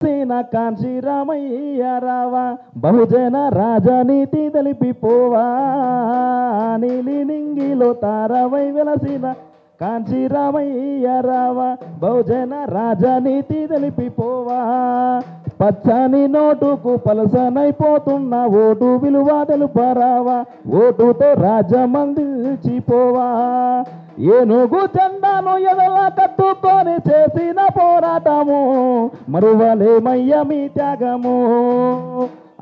కాంచి రామయ్య రావా బహుజన రాజనీతి తెలిపిపోవా నీలి నింగిలో తారవై వెలసిన కాంచి రామయ్య రావా బహుజన రాజనీతి తెలిపిపోవా పచ్చని నోటుకు పలసనైపోతున్న ఓటు విలువ తెలుపరావా ఓటుతో రాజమందిల్చిపోవా ఏనుగు జెండాను ఎదలా కట్టుకొని చేసిన పోరాటము మరువలేమయ్య మీ త్యాగము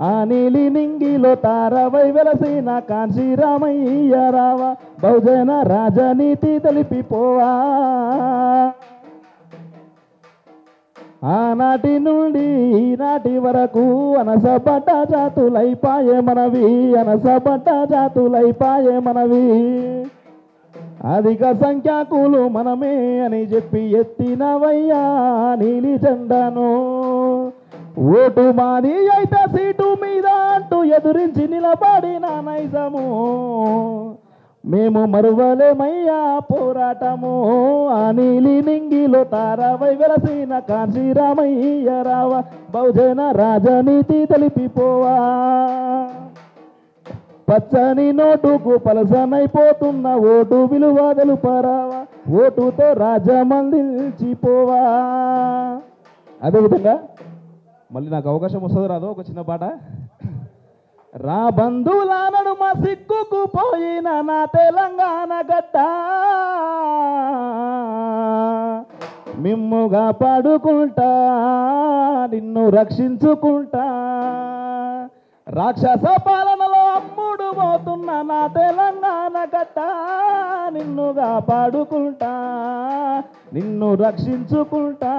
ఆ నీలి నింగిలో తారవై వెలసిన కాంచి రామయ్య రావా బహుజన రాజనీతి తెలిపిపోవా ఆనాటి నుండి ఈనాటి వరకు అనసబడ్డ జాతులైపాయే మనవి అనసబడ్డ జాతులైపాయే మనవి అధిక సంఖ్యాకులు మనమే అని చెప్పి ఎత్తినవయ్యా నీలి జెండాను ఓటు మాది అయితే సీటు మీద అంటూ ఎదురించి నిలబడిన నైజము మేము మరువలేమయ్యా పోరాటము ఆ నీలి నింగిలో తారవై వెలసిన కాంచి రామయ్య రావా బహుజన రాజనీతి తెలిపిపోవా పచ్చని నోటుకు పలసనైపోతున్న ఓటు విలువ తెలుపరావా ఓటుతో రాజమందిల్చిపోవా. అదేవిధంగా మళ్ళీ నాకు అవకాశం వస్తుంది రాదో ఒక చిన్న పాట. రా బంధువుల నడుమ సిక్కుకు పోయిన నా తెలంగాణ గడ్డ మిమ్ముగా పాడుకుంటా నిన్ను రక్షించుకుంటా రాక్షస పాలనలో అమ్ముడు పోతున్న నా తెలంగాణ గడ్డ నిన్నుగా పాడుకుంటా నిన్ను రక్షించుకుంటా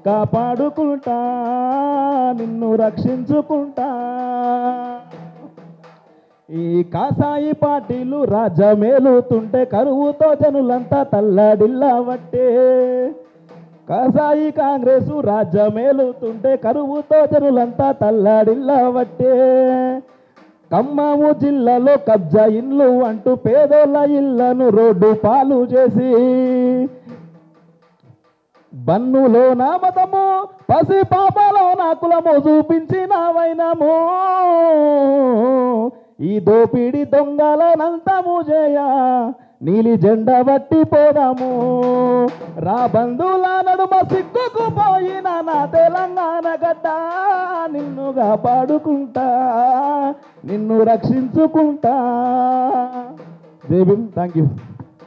కాపాడుకుంటా నిన్ను రక్షించుకుంటా. ఈ కాసాయి పార్టీలు రాజ్యమేలుతుంటే కరువుతో జనులంతా తల్లడిల్లవట్టే కాసాయి కాంగ్రెసు రాజ్యమేలుతుంటే కరువుతో జనులంతా తల్లడిల్లవట్టే ఖమ్మము జిల్లాలో కబ్జా ఇల్లు అంటూ పేదోళ్ళ ఇళ్లను రోడ్డు పాలు చేసి బన్నులో నా మతము పసి పాపలో నా కులము చూపించిన వైనము ఈ దోపిడి దొంగలనంతము చేయ నీలి జెండా బట్టి పోదాము రా బంధువుల నడుమ సిక్కుకు పోయిన నా తెలంగాణ గడ్డ నిన్నుగా పాడుకుంటా నిన్ను రక్షించుకుంటా. జై భీమ్. Thank you.